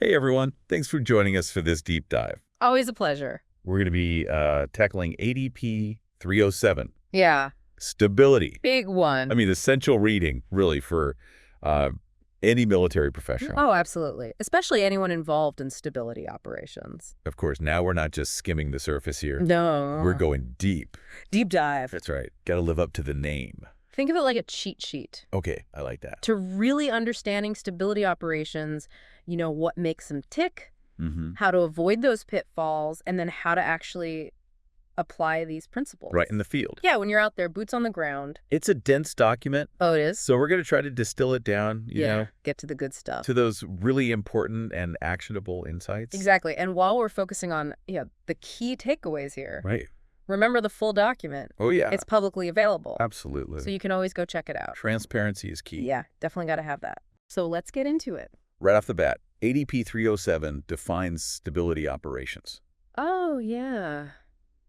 Hey, everyone. Thanks for joining us for this deep dive. Always a pleasure. We're going to be tackling ADP 307, Yeah, stability. big one. I mean, essential reading, really, for any military professional. Oh, absolutely. Especially anyone involved in stability operations. Of course, now we're not just skimming the surface here. No. We're going deep. Deep dive. That's right. Got to live up to the name. Think of it like a cheat sheet. Okay, I like that. To really understanding stability operations, you know, what makes them tick, how to avoid those pitfalls, and then how to actually apply these principles. Right in the field. Yeah, when you're out there, boots on the ground. It's a dense document. Oh, it is? So we're going to try to distill it down, you know, get to the good stuff. to those really important and actionable insights. Exactly. And while we're focusing on the key takeaways here, Right. remember the full document. Oh, yeah. It's publicly available. Absolutely. So you can always go check it out. Transparency is key. Yeah, definitely got to have that. So let's get into it. Right off the bat, ADP 307 defines stability operations Oh, yeah.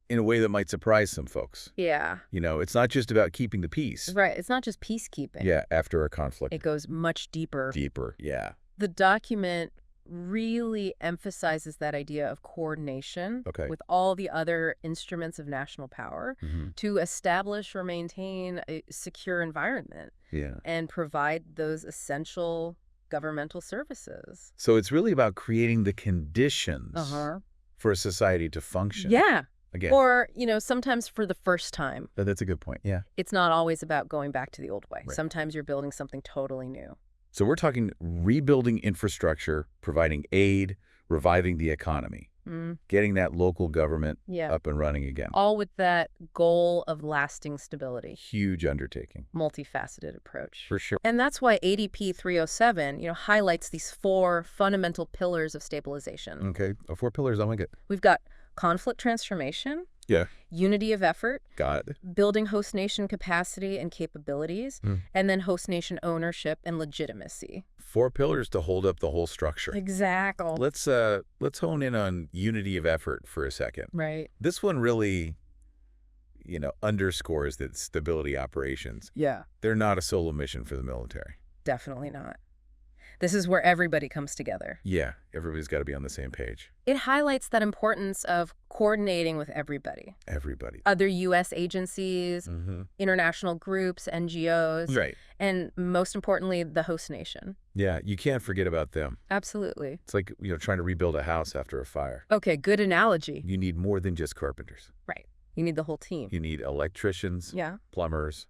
in a way that might surprise some folks. Yeah. You know, it's not just about keeping the peace. Right. It's not just peacekeeping. Yeah, after a conflict. It goes much deeper. Deeper, yeah. The document really emphasizes that idea of coordination with all the other instruments of national power to establish or maintain a secure environment and provide those essential governmental services. So it's really about creating the conditions for a society to function. Yeah. Again. Or, you know, sometimes for the first time. That's a good point, yeah. It's not always about going back to the old way. Right. Sometimes you're building something totally new. So we're talking rebuilding infrastructure, providing aid, reviving the economy, getting that local government up and running again. All with that goal of lasting stability. Huge undertaking. Multifaceted approach. For sure. And that's why ADP 307, you know, highlights these 4 fundamental pillars of stabilization. Okay, 4 pillars, I like it. We've got conflict transformation. Yeah. Unity of effort. Got it. Building host nation capacity and capabilities. And then host nation ownership and legitimacy. 4 pillars to hold up the whole structure. Exactly. Let's hone in on unity of effort for a second. Right. This one really, you know, underscores that stability operations. Yeah. They're not a solo mission for the military. Definitely not. This is where everybody comes together. Yeah, everybody's got to be on the same page. It highlights that importance of coordinating with everybody. Everybody. Other U.S. agencies, international groups, NGOs. Right. And most importantly, the host nation. Yeah, you can't forget about them. Absolutely. It's like, you know, trying to rebuild a house after a fire. Okay, good analogy. You need more than just carpenters. Right. You need the whole team. You need electricians, plumbers,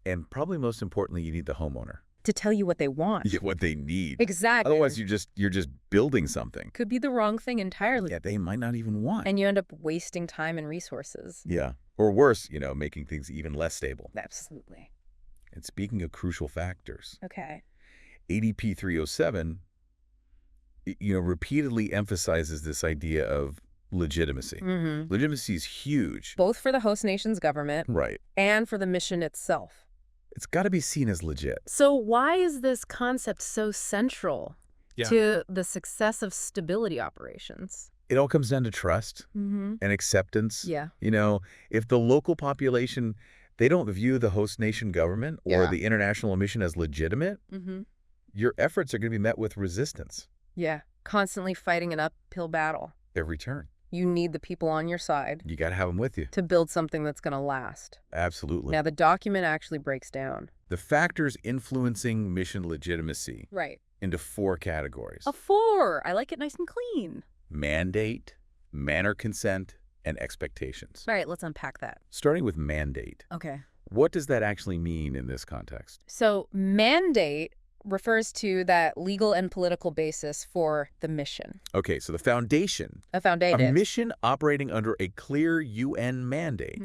and probably most importantly, you need the homeowner. To tell you what they want. Yeah, what they need. Exactly. Otherwise, you're just building something. Could be the wrong thing entirely. Yeah, they might not even want. And you end up wasting time and resources. Yeah. Or worse, you know, making things even less stable. Absolutely. And speaking of crucial factors. Okay. ADP 307, you know, repeatedly emphasizes this idea of legitimacy. Legitimacy is huge. Both for the host nation's government. Right. And for the mission itself. It's got to be seen as legit. So why is this concept so central to the success of stability operations? It all comes down to trust and acceptance. Yeah. You know, if the local population, they don't view the host nation government or the international mission as legitimate, your efforts are going to be met with resistance. Yeah. Constantly fighting an uphill battle. Every turn. You need the people on your side. You got to have them with you. To build something that's going to last. Absolutely. Now, the document actually breaks down the factors influencing mission legitimacy into 4 categories. 4. I like it nice and clean. Mandate, manner consent, and expectations. All right, let's unpack that. Starting with mandate. Okay. What does that actually mean in this context? So mandate refers to that legal and political basis for the mission. Okay, so the foundation. A mission operating under a clear UN mandate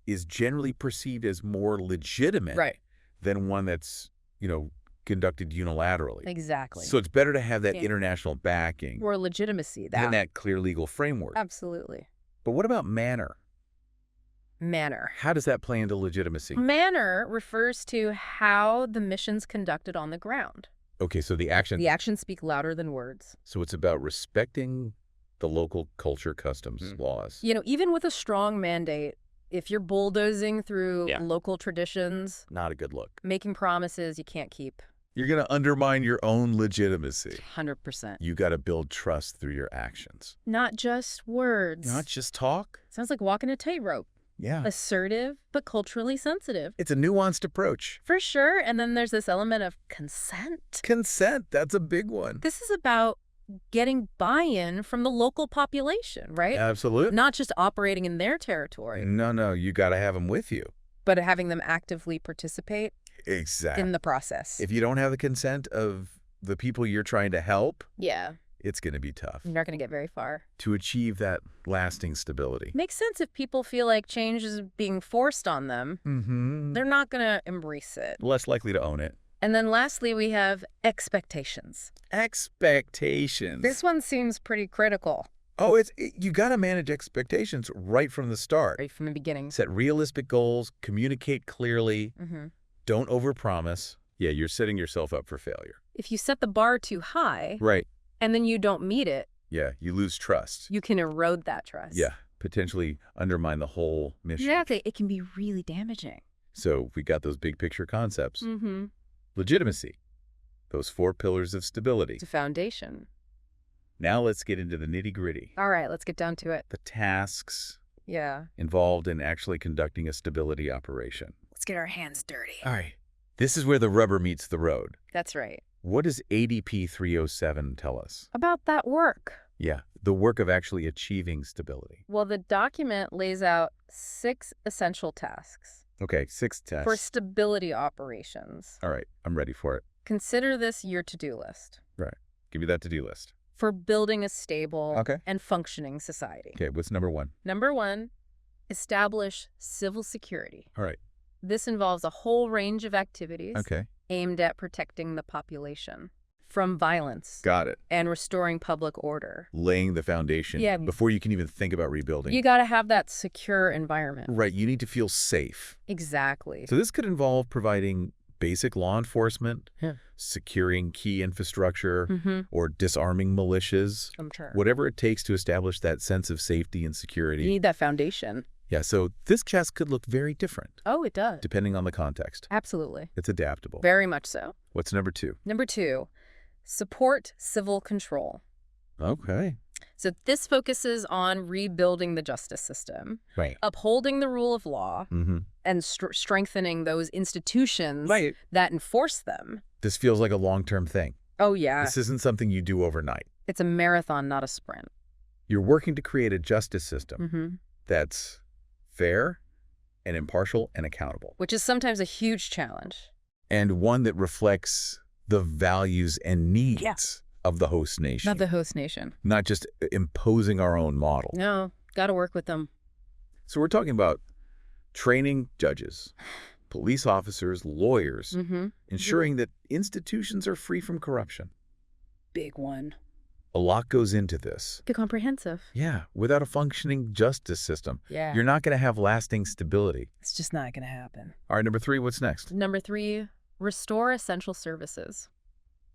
is generally perceived as more legitimate than one that's, you know, conducted unilaterally. Exactly. So it's better to have that international backing. More legitimacy. And that clear legal framework. Absolutely. But what about manner? Manner. How does that play into legitimacy? Manner refers to how the mission's conducted on the ground. Okay, so the actions. The actions speak louder than words. So it's about respecting the local culture, customs, laws. You know, even with a strong mandate, if you're bulldozing through local traditions, not a good look. Making promises you can't keep. You're going to undermine your own legitimacy. 100%. You got to build trust through your actions. Not just words. Not just talk. Sounds like walking a tightrope. Yeah. Assertive, but culturally sensitive. It's a nuanced approach. For sure. And then there's this element of consent. Consent, that's a big one. This is about getting buy-in from the local population, right? Absolutely. Not just operating in their territory. No, you got to have them with you. But having them actively participate Exactly. in the process. If you don't have the consent of the people you're trying to help, yeah, it's going to be tough. you're not going to get very far. To achieve that lasting stability. Makes sense if people feel like change is being forced on them. They're not going to embrace it. Less likely to own it. And then lastly, we have expectations. Expectations. This one seems pretty critical. Oh, you got to manage expectations right from the start. Right from the beginning. Set realistic goals, communicate clearly, don't overpromise. Yeah, you're setting yourself up for failure. If you set the bar too high, right, and then you don't meet it, yeah, you lose trust. You can erode that trust. Yeah, potentially undermine the whole mission. Yeah, it can be really damaging. So we got those big picture concepts. Legitimacy, those 4 pillars of stability. It's a foundation. Now let's get into the nitty-gritty. All right, let's get down to it. The tasks yeah, involved in actually conducting a stability operation. Let's get our hands dirty. All right. This is where the rubber meets the road. That's right. What does ADP 307 tell us? About that work. Yeah, the work of actually achieving stability. Well, the document lays out 6 essential tasks. Okay, 6 tasks. For stability operations. All right, I'm ready for it. Consider this your to-do list. Right. Give me that to-do list. For building a stable okay. and functioning society. Okay, what's number 1? Number 1, establish civil security. All right. This involves a whole range of activities aimed at protecting the population from violence. Got it. And restoring public order. Laying the foundation before you can even think about rebuilding. You got to have that secure environment. Right, you need to feel safe. Exactly. So this could involve providing basic law enforcement, securing key infrastructure, or disarming militias. I'm sure. Whatever it takes to establish that sense of safety and security. You need that foundation. Yeah, so this task could look very different. Oh, it does. Depending on the context. Absolutely. It's adaptable. Very much so. What's number 2? Number 2, support civil control. Okay. So this focuses on rebuilding the justice system, right, upholding the rule of law, and strengthening those institutions that enforce them. This feels like a long-term thing. Oh, yeah. This isn't something you do overnight. It's a marathon, not a sprint. You're working to create a justice system that's fair and impartial and accountable. Which is sometimes a huge challenge. And one that reflects the values and needs of the host nation. Not the host nation. Not just imposing our own model. No, got to work with them. So we're talking about training judges, police officers, lawyers, ensuring that institutions are free from corruption. Big one. A lot goes into this. Comprehensive. Yeah. Without a functioning justice system, you're not going to have lasting stability. It's just not going to happen. All right, number 3, what's next? Number 3, restore essential services.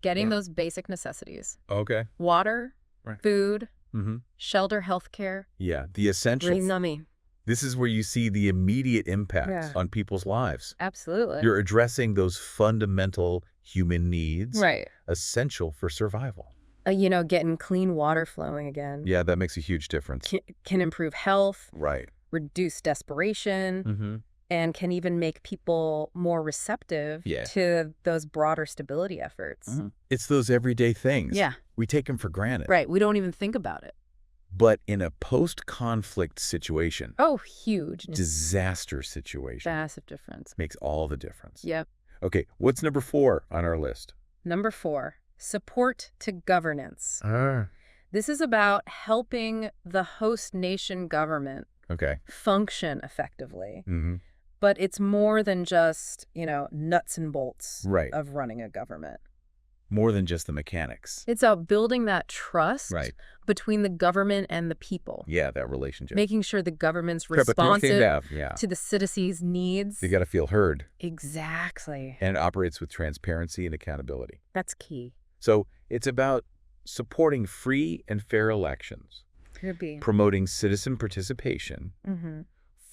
Getting those basic necessities. Okay. Water, food, shelter, healthcare. Yeah, the essentials. This is where you see the immediate impact on people's lives. Absolutely. You're addressing those fundamental human needs. Right. Essential for survival. Getting clean water flowing again. Yeah, that makes a huge difference. Can improve health. Right. Reduce desperation. And can even make people more receptive to those broader stability efforts. It's those everyday things. Yeah. We take them for granted. Right. We don't even think about it. But in a post-conflict situation. Oh, huge. Disaster situation. Massive difference. Makes all the difference. Yep. Okay, what's number 4 on our list? Number 4, support to governance. This is about helping the host nation government function effectively. But it's more than just, nuts and bolts of running a government. More than just the mechanics. It's about building that trust between the government and the people. Yeah, that relationship. Making sure the government's responsive to the citizens' needs. You got to feel heard. Exactly. And it operates with transparency and accountability. That's key. So it's about supporting free and fair elections. Could be. Promoting citizen participation.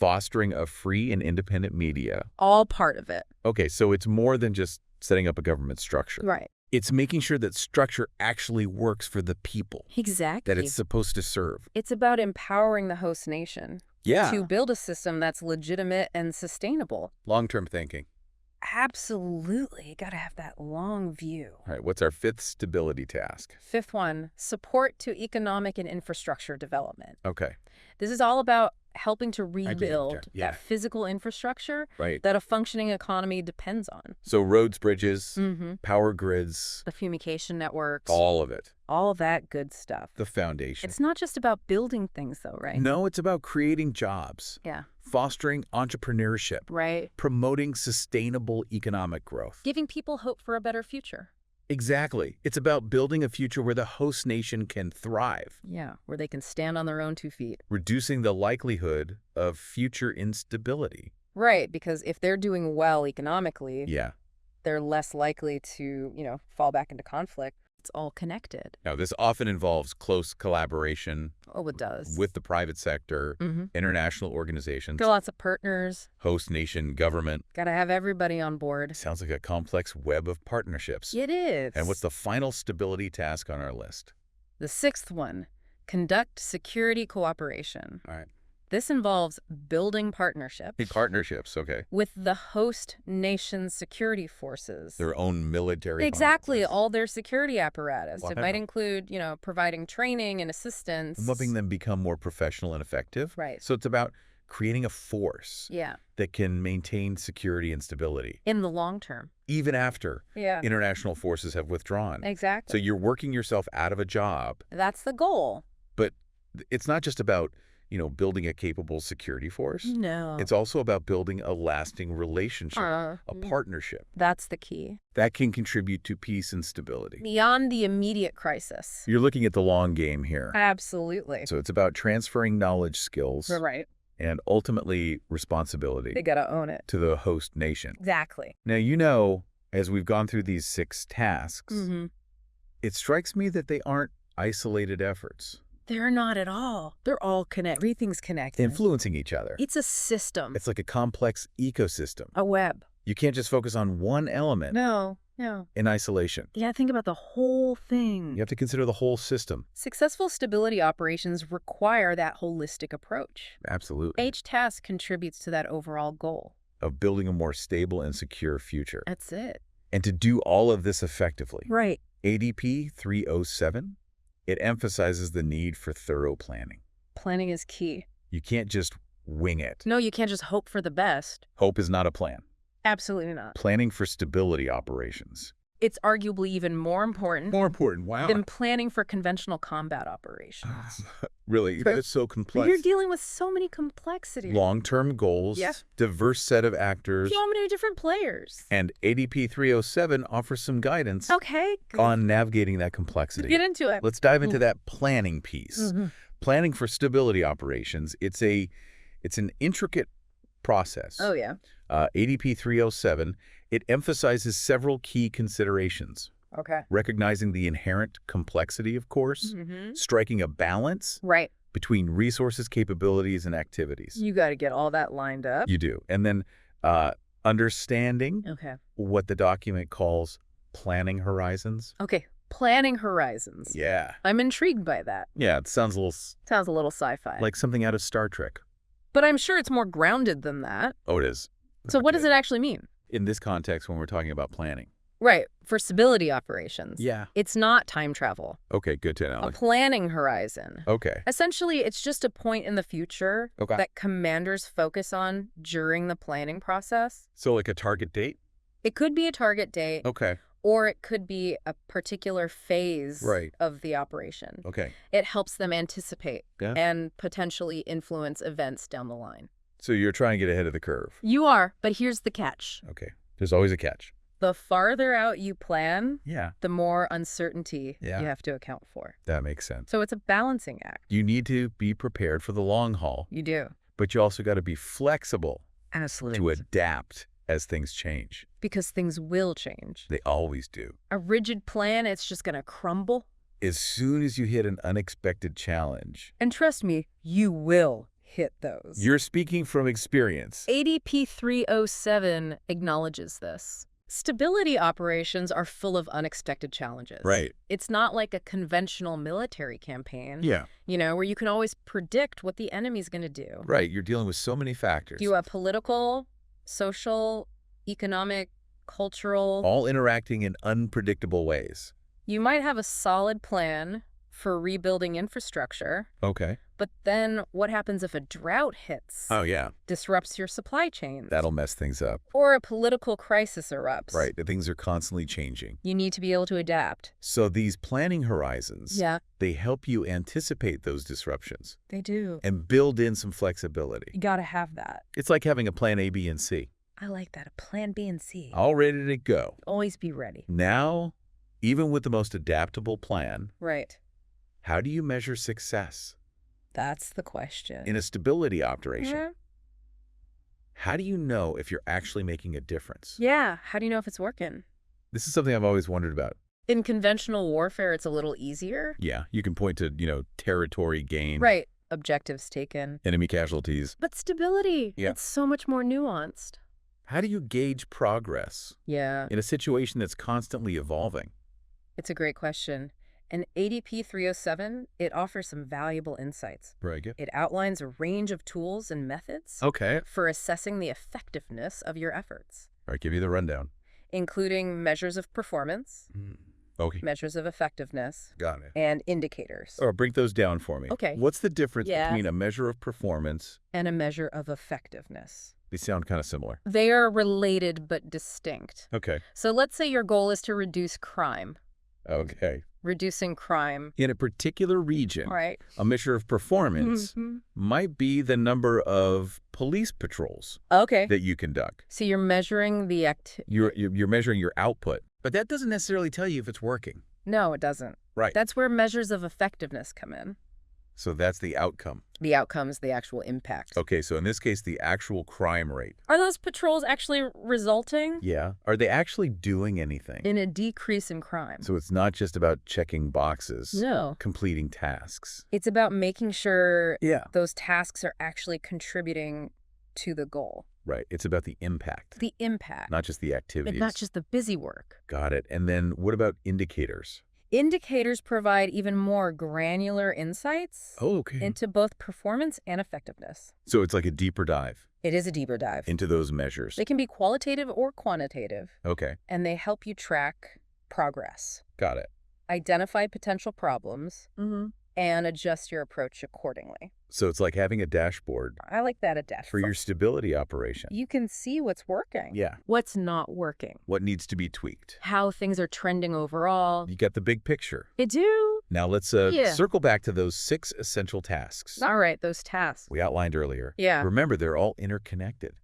Fostering a free and independent media. All part of it. Okay, so it's more than just setting up a government structure. Right. It's making sure that structure actually works for the people Exactly. that it's supposed to serve. It's about empowering the host nation to build a system that's legitimate and sustainable. Long-term thinking. Absolutely. You got to have that long view. All right, what's our fifth stability task? Fifth one, support to economic and infrastructure development. Okay. This is all about helping to rebuild Yeah. that physical infrastructure Right. that a functioning economy depends on. So roads, bridges, Mm-hmm. power grids, The fumigation networks. all of it. All that good stuff. The foundation. It's not just about building things, though, right? No, it's about creating jobs, Yeah. fostering entrepreneurship, Right. promoting sustainable economic growth. Giving people hope for a better future. Exactly. It's about building a future where the host nation can thrive, Yeah, where they can stand on their own 2 feet. reducing the likelihood of future instability. Right, because if they're doing well economically, Yeah. they're less likely to, fall back into conflict. It's all connected. Now, this often involves close collaboration Oh, it does. with the private sector, Mm-hmm. international organizations, Got lots of partners. host nation government. Got to have everybody on board. Sounds like a complex web of partnerships. It is. And what's the final stability task on our list? The sixth one? Conduct security cooperation. All right. This involves building partnerships Partnerships, okay. with the host nation's security forces. Their own military. Exactly, components. all their security apparatus. Wow. It might include, providing training and assistance. Helping them become more professional and effective. Right. So it's about creating a force Yeah, that can maintain security and stability, in the long term. even after Yeah, international forces have withdrawn. exactly. So you're working yourself out of a job, That's the goal. but it's not just about, building a capable security force. No. It's also about building a lasting relationship, a Mm. partnership That's the key. that can contribute to peace and stability. Beyond the immediate crisis. You're looking at the long game here. Absolutely. So it's about transferring knowledge, skills, Right. and ultimately responsibility They got to own it. to the host nation. Exactly. Now, as we've gone through these 6 tasks, Mm-hmm. it strikes me that they aren't isolated efforts, They're not at all. They're all connected. Everything's connected. influencing each other. It's a system. It's like a complex ecosystem. a web. You can't just focus on one element No. in isolation. Yeah, think about the whole thing. You have to consider the whole system. Successful stability operations require that holistic approach. Absolutely. Each task contributes to that overall goal. Of building a more stable and secure future. That's it. And to do all of this effectively, Right. ADP 307, it emphasizes the need for thorough planning. Planning is key. You can't just wing it. No, you can't just hope for the best. Hope is not a plan. Absolutely not. Planning for stability operations. It's arguably even more important More important, wow. than planning for conventional combat operations. Really, it's so complex. You're dealing with so many complexities. Long-term goals, Yeah. diverse set of actors, So many different players. and ADP 307 offers some guidance Okay. Good. on navigating that complexity. Get into it. Let's dive into that planning piece. Mhm. Planning for stability operations, it's an intricate process. Oh, yeah. ADP 307, it emphasizes several key considerations, Okay. recognizing the inherent complexity, of course, Mm-hmm. striking a balance Right. between resources, capabilities, and activities. You got to get all that lined up. You do. And then understanding Okay. what the document calls planning horizons. Okay. Planning horizons. Yeah. I'm intrigued by that. Yeah, it sounds a little Sounds a little sci-fi. like something out of Star Trek. But I'm sure it's more grounded than that. Oh, it is. So what does it actually mean? In this context, when we're talking about planning. Right. For stability operations. Yeah. It's not time travel. Okay, good to know. A planning horizon. Okay. Essentially, it's just a point in the future Okay. that commanders focus on during the planning process. So like a target date? It could be a target date, Okay. or it could be a particular phase Right. of the operation. Okay. It helps them anticipate Yeah. and potentially influence events down the line. So you're trying to get ahead of the curve. You are, but here's the catch. Okay. There's always a catch. The farther out you plan, Yeah. the more uncertainty Yeah. you have to account for. That makes sense. So it's a balancing act. You need to be prepared for the long haul, You do. but you also got to be flexible Absolutely. to adapt as things change. Because things will change. They always do. A rigid plan, it's just going to crumble. As soon as you hit an unexpected challenge, And trust me, you will hit those. you're speaking from experience. ADP 307 acknowledges this. Stability operations are full of unexpected challenges. Right. It's not like a conventional military campaign, Yeah. where you can always predict what the enemy's going to do. Right. You're dealing with so many factors. You have political, social, economic, cultural. All interacting in unpredictable ways. You might have a solid plan for rebuilding infrastructure. Okay. But then what happens if a drought hits? Oh, yeah. Disrupts your supply chains. That'll mess things up. Or a political crisis erupts. Right. The things are constantly changing. You need to be able to adapt. So these planning horizons, Yeah. they help you anticipate those disruptions. They do. And build in some flexibility. You gotta have that. It's like having a plan A, B, and C. I like that. A plan B and C. All ready to go. Always be ready. Now, even with the most adaptable plan, Right. how do you measure success? That's the question. In a stability operation, Yeah. how do you know if you're actually making a difference? Yeah. How do you know if it's working? This is something I've always wondered about. In conventional warfare, it's a little easier. Yeah, you can point to, territory gain. Right. Objectives taken. Enemy casualties. But stability, Yeah. it's so much more nuanced. How do you gauge progress Yeah. in a situation that's constantly evolving? It's a great question. And ADP 307, it offers some valuable insights. Very good. It outlines a range of tools and methods Okay. for assessing the effectiveness of your efforts, All right, give you the rundown. including measures of performance, Okay. measures of effectiveness, Got it. and indicators, Oh, break those down for me. Okay. What's the difference Yeah. between a measure of performance? and a measure of effectiveness. They sound kind of similar. They are related but distinct. Okay. So let's say your goal is to reduce crime. Okay. Reducing crime. In a particular region, Right. a measure of performance Mhm. might be the number of police patrols Okay. that you conduct. So you're measuring the You're measuring your output, but that doesn't necessarily tell you if it's working. No, it doesn't. Right. That's where measures of effectiveness come in. So that's the outcome. The outcome is the actual impact. Okay, so in this case, the actual crime rate. Are those patrols actually resulting Yeah. Are they actually doing anything? in a decrease in crime? So it's not just about checking boxes. No. Completing tasks. It's about making sure Yeah. those tasks are actually contributing to the goal. Right. It's about the impact. The impact. Not just the activities. But not just the busy work. Got it. And then what about indicators? Indicators provide even more granular insights Oh, okay. into both performance and effectiveness. So it's like a deeper dive It is a deeper dive. into those measures. They can be qualitative or quantitative, Okay. and they help you track progress, Got it. identify potential problems, and adjust your approach accordingly. So it's like having a dashboard I like that, a dashboard. for your stability operation. You can see what's working. Yeah. What's not working. What needs to be tweaked? How things are trending overall. You got the big picture. I do. Now let's Yeah. circle back to those 6 essential tasks All right, those tasks. we outlined earlier. Yeah. Remember, they're all interconnected.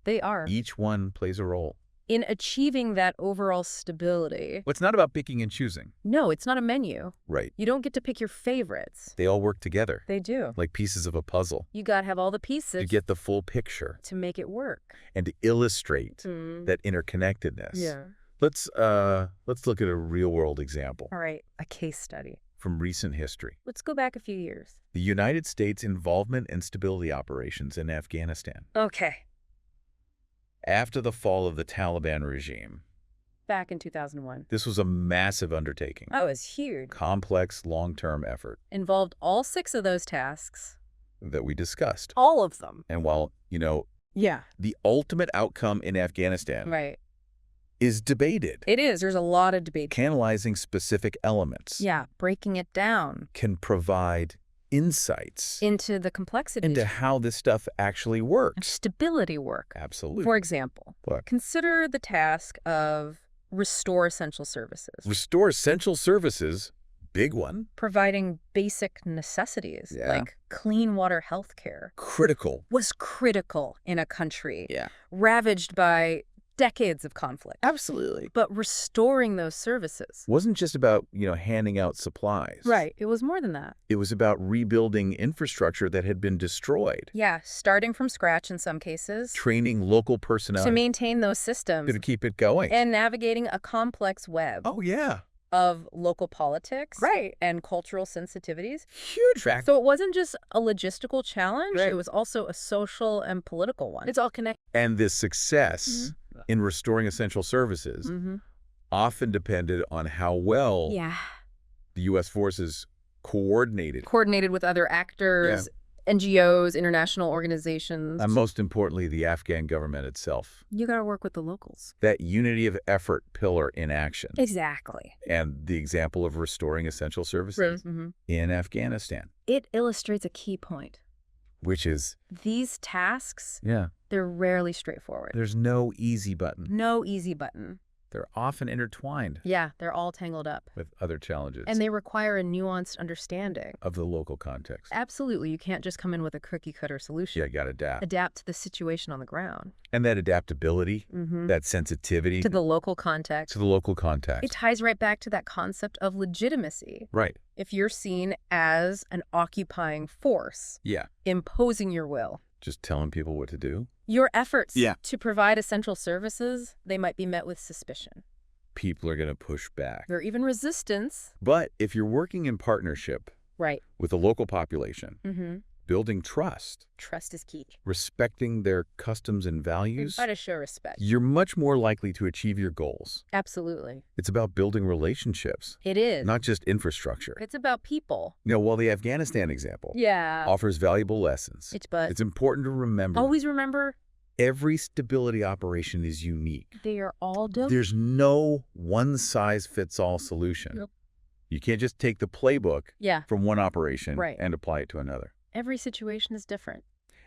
They are. Each one plays a role. In achieving that overall stability. Well, it's not about picking and choosing. No, it's not a menu. Right. You don't get to pick your favorites. They all work together. They do. Like pieces of a puzzle. You got to have all the pieces To get the full picture to make it work. and to illustrate Mm. that interconnectedness. Yeah. Let's look at a real-world example All right, a case study. from recent history. Let's go back a few years. The United States involvement in stability operations in Afghanistan. Okay. After the fall of the Taliban regime, Back in 2001. this was a massive undertaking. That was huge. Complex, long-term effort Involved all 6 of those tasks. that we discussed. All of them. And while, Yeah. the ultimate outcome in Afghanistan Right. is debated, It is. There's a lot of debate. analyzing specific elements Yeah, breaking it down can provide insights into the complexities. into how this stuff actually of works. stability work. Absolutely. For example, What? consider the task of restore essential services. Restore essential services, big one, Providing basic necessities Yeah. like clean water health care critical. was critical in a country Yeah. ravaged by decades of conflict. Absolutely. But restoring those services. Wasn't just about, handing out supplies. Right. It was more than that. It was about rebuilding infrastructure that had been destroyed. Yeah, starting from scratch in some cases Training local personnel to maintain those systems to keep it going. and navigating a complex web Oh, yeah. of local politics Right. and cultural sensitivities. Huge fact. So it wasn't just a logistical challenge, Right. it was also a social and political one. It's all connected. And this success in restoring essential services often depended on how well the U.S. forces coordinated with other actors, NGOs, international organizations. And most importantly, the Afghan government itself. You got to work with the locals. That unity of effort pillar in action. Exactly. And the example of restoring essential services in Afghanistan. It illustrates a key point. Which is? These tasks, they're rarely straightforward. There's no easy button. No easy button. They're often intertwined. Yeah, they're all tangled up. With other challenges. And they require a nuanced understanding. Of the local context. Absolutely. You can't just come in with a cookie-cutter solution. Yeah, you got to adapt. Adapt to the situation on the ground. And that adaptability, that sensitivity. To the local context. To the local context. It ties right back to that concept of legitimacy. Right. If you're seen as an occupying force. Imposing your will. Just telling people what to do? Your efforts to provide essential services, they might be met with suspicion. People are going to push back. Or even resistance. But if you're working in partnership with the local population, building trust. Trust is key. Respecting their customs and values. Try to show respect. You're much more likely to achieve your goals. Absolutely. It's about building relationships. It is. Not just infrastructure. It's about people. While the Afghanistan example offers valuable lessons, it's important to remember. Always remember. Every stability operation is unique. They are all different. There's no one-size-fits-all solution. Yep. You can't just take the playbook from one operation and apply it to another. Every situation is different.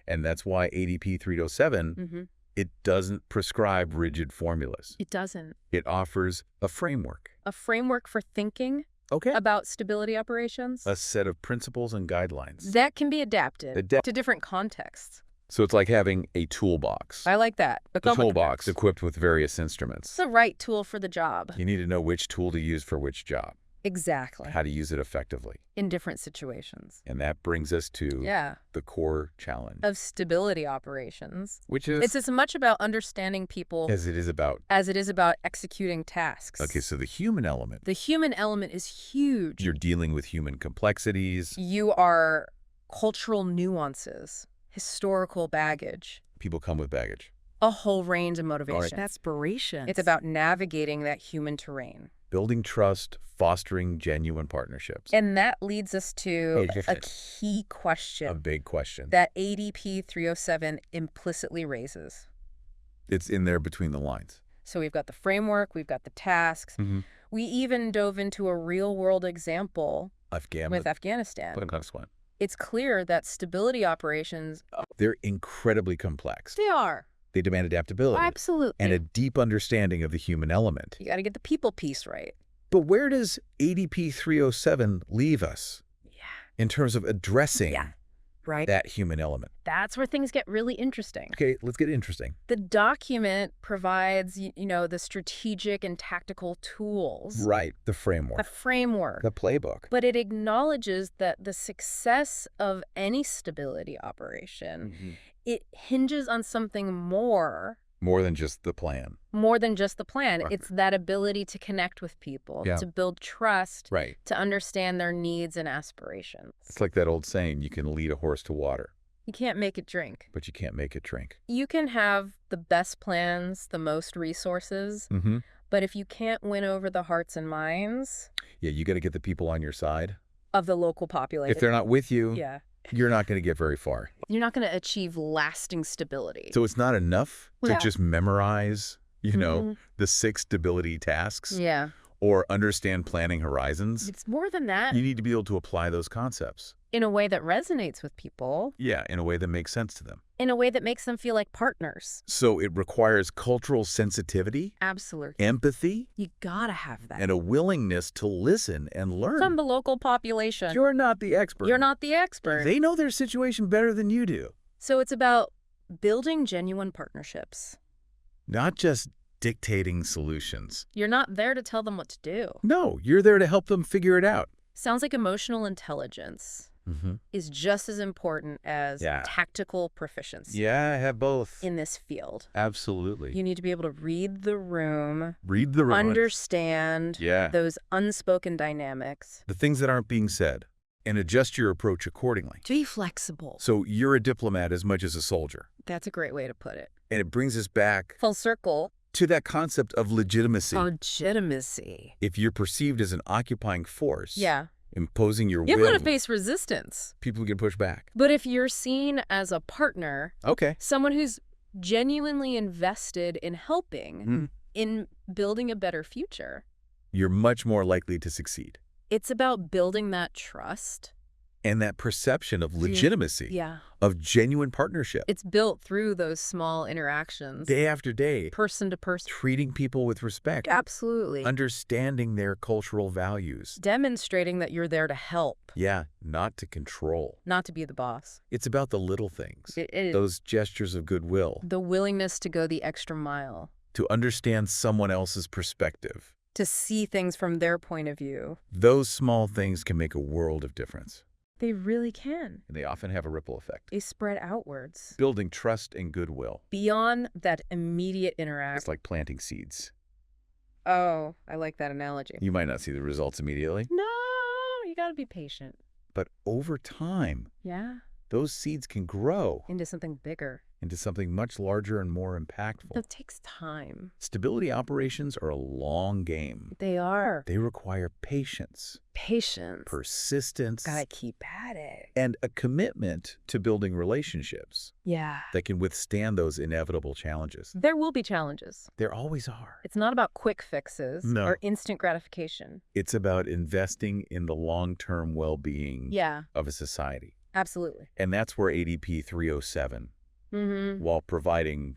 And that's why ADP 307, it doesn't prescribe rigid formulas. It doesn't. It offers a framework. A framework for thinking about stability operations. A set of principles and guidelines. That can be adapted to different contexts. So it's like having a toolbox. I like that. A toolbox equipped with various instruments. It's the right tool for the job. You need to know which tool to use for which job. Exactly. How to use it effectively. In different situations. And that brings us to the core challenge. Of stability operations. Which is? It's as much about understanding people. As it is about executing tasks. Okay, so the human element. The human element is huge. You're dealing with human complexities. You are cultural nuances. Historical baggage. People come with baggage. A whole range of motivation. Right. Aspirations. It's about navigating that human terrain. Building trust, fostering genuine partnerships. And that leads us to a key question. A big question. That ADP 307 implicitly raises. It's in there between the lines. So we've got the framework, we've got the tasks. We even dove into a real-world example with Afghanistan. It's clear that stability operations... They're incredibly complex. They are. They demand adaptability. Absolutely. And a deep understanding of the human element. You got to get the people piece right. But where does ADP 307 leave us? In terms of addressing that human element? That's where things get really interesting. Okay, let's get interesting. The document provides, the strategic and tactical tools. Right, the framework. The framework. The playbook. But it acknowledges that the success of any stability operation, it hinges on something more. More than just the plan. More than just the plan. Right. It's that ability to connect with people, to build trust, to understand their needs and aspirations. It's like that old saying, you can lead a horse to water. You can't make it drink. But you can't make it drink. You can have the best plans, the most resources, but if you can't win over the hearts and minds... Yeah, you got to get the people on your side. Of the local population. If they're not with you... You're not going to get very far. You're not going to achieve lasting stability. So it's not enough to just memorize, the 6 stability tasks. Or understand planning horizons. It's more than that. You need to be able to apply those concepts. In a way that resonates with people. Yeah, in a way that makes sense to them. In a way that makes them feel like partners. So it requires cultural sensitivity. Absolutely. Empathy. You gotta have that. And a willingness to listen and learn. From the local population. You're not the expert. You're not the expert. They know their situation better than you do. So it's about building genuine partnerships. Not just dictating solutions. You're not there to tell them what to do. No, you're there to help them figure it out. Sounds like emotional intelligence is just as important as tactical proficiency. Yeah, I have both. In this field. Absolutely. You need to be able to read the room. Understand those unspoken dynamics. The things that aren't being said. And adjust your approach accordingly. To be flexible. So you're a diplomat as much as a soldier. That's a great way to put it. And it brings us back... Full circle. to that concept of legitimacy. Legitimacy. If you're perceived as an occupying force, Yeah. imposing your You're will, going to face resistance. people can push back. But if you're seen as a partner, Okay. someone who's genuinely invested in helping, in building a better future, you're much more likely to succeed. it's about building that trust. And that perception of legitimacy, Yeah. of genuine partnership. It's built through those small interactions. Day after day. Person to person. Treating people with respect. Absolutely. Understanding their cultural values. Demonstrating that you're there to help. Yeah, not to control. Not to be the boss. It's about the little things. It is. Those gestures of goodwill. The willingness to go the extra mile. To understand someone else's perspective. To see things from their point of view. Those small things can make a world of difference. They really can. And they often have a ripple effect. They spread outwards. Building trust and goodwill. Beyond that immediate interaction. It's like planting seeds. Oh, I like that analogy. You might not see the results immediately. No, you gotta be patient. But over time, Yeah. those seeds can grow Into something bigger. into something much larger and more impactful. It takes time. Stability operations are a long game. They are. They require patience, Patience. persistence, Gotta keep at it. and a commitment to building relationships Yeah. that can withstand those inevitable challenges. There will be challenges. There always are. It's not about quick fixes No. or instant gratification. It's about investing in the long-term well-being Yeah, of a society. absolutely. And that's where ADP 307, while providing,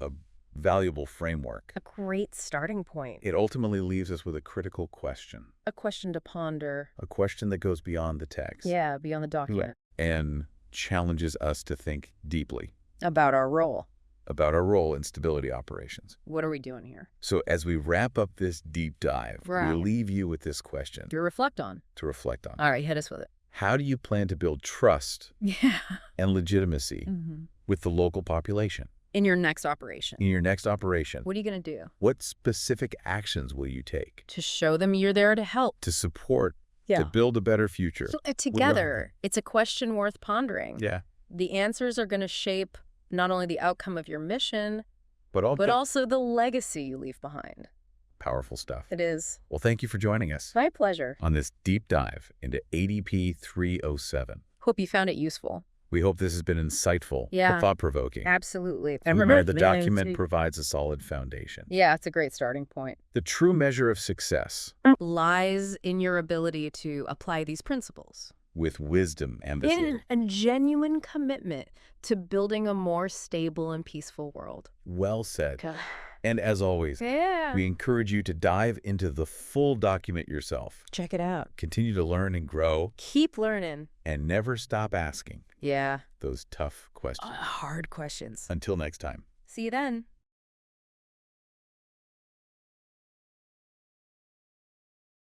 a valuable framework, A great starting point. it ultimately leaves us with a critical question. A question to ponder. A question that goes beyond the text. Yeah, beyond the document. And challenges us to think deeply About our role. about our role in stability operations. What are we doing here? So as we wrap up this deep dive, Right. we leave you with this question To reflect on. to reflect on. All right, hit us with it. How do you plan to build trust Yeah. and legitimacy with the local population In your next operation. in your next operation? What are you going to do? What specific actions will you take To show them you're there to help. to support, Yeah. to build a better future? So, together, it's a question worth pondering. Yeah. The answers are going to shape not only the outcome of your mission, But but also the legacy you leave behind. powerful stuff. It is. Well, thank you for joining us My pleasure. on this deep dive into ADP 307. Hope you found it useful. We hope this has been insightful, Yeah. thought-provoking. Absolutely. And remember, the document provides a solid foundation. Yeah, it's a great starting point. The true measure of success, Lies in your ability to apply these principles. with wisdom and this In a genuine commitment to building a more stable and peaceful world. well said. And as always, Yeah. we encourage you to dive into the full document yourself. Check it out. Continue to learn and grow, Keep learning. and never stop asking Yeah. those tough questions. Hard questions. Until next time. See you then.